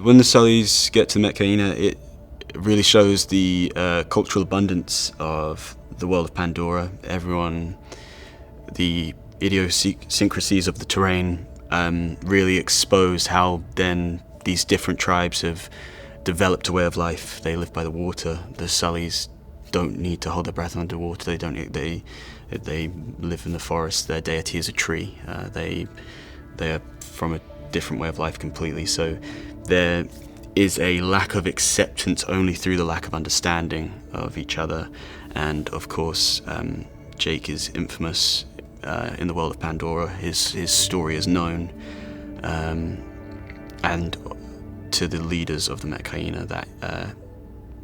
When the Sullys get to Neteyam, it really shows the cultural abundance of the world of Pandora. Everyone, the idiosyncrasies of the terrain really expose how then these different tribes have developed a way of life. They live by the water. The Sullys don't need to hold their breath underwater. They don't. They live in the forest. Their deity is a tree. They are from a different way of life completely. So there is a lack of acceptance only through the lack of understanding of each other. And of course, Jake is infamous in the world of Pandora. His story is known, and to the leaders of the Neteyam, that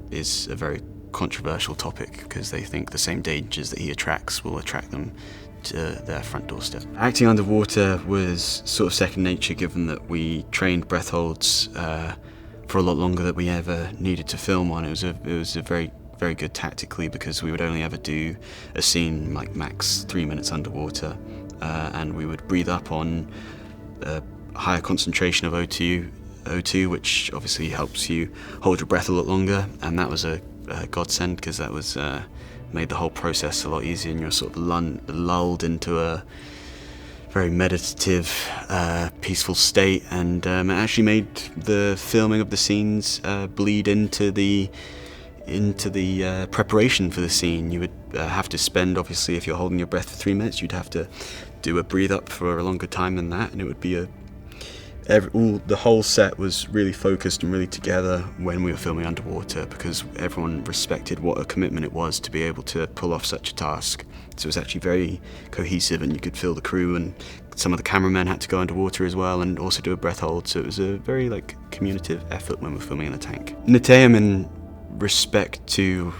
is a very controversial topic, because they think the same dangers that he attracts will attract them to their front doorstep. Acting underwater was sort of second nature, given that we trained breath holds for a lot longer than we ever needed to film on. It was a very good tactically, because we would only ever do a scene like max 3 minutes underwater, and we would breathe up on a higher concentration of O2, which obviously helps you hold your breath a lot longer, and that was a godsend, because that was made the whole process a lot easier, and you're sort of lulled into a very meditative, peaceful state, and it actually made the filming of the scenes bleed into the preparation for the scene. You would have to spend, obviously, if you're holding your breath for 3 minutes, you'd have to do a breathe up for a longer time than that, and it would be the whole set was really focused and really together when we were filming underwater, because everyone respected what a commitment it was to be able to pull off such a task. So it was actually very cohesive, and you could feel the crew, and some of the cameramen had to go underwater as well and also do a breath hold. So it was a very communicative effort when we were filming in a tank. Neteyam, in respect to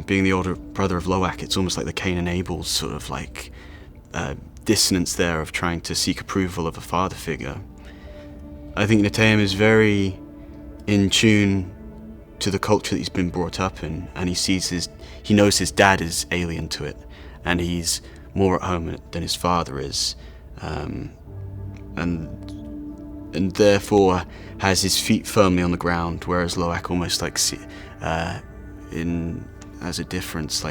being the older brother of Loak, it's almost like the Cain and Abel sort of dissonance there of trying to seek approval of a father figure. I think Neteyam is very in tune to the culture that he's been brought up in, and he knows his dad is alien to it, and he's more at home than his father is, and therefore has his feet firmly on the ground, whereas Loak almost as a difference,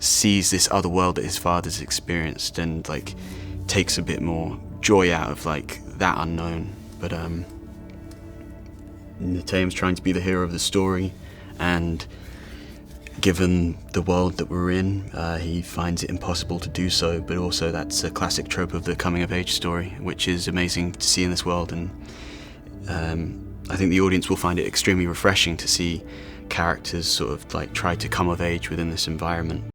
sees this other world that his father's experienced, and takes a bit more joy out of that unknown. But Neteyam's trying to be the hero of the story, and given the world that we're in, he finds it impossible to do so, but also that's a classic trope of the coming-of-age story, which is amazing to see in this world, and I think the audience will find it extremely refreshing to see characters sort of try to come of age within this environment.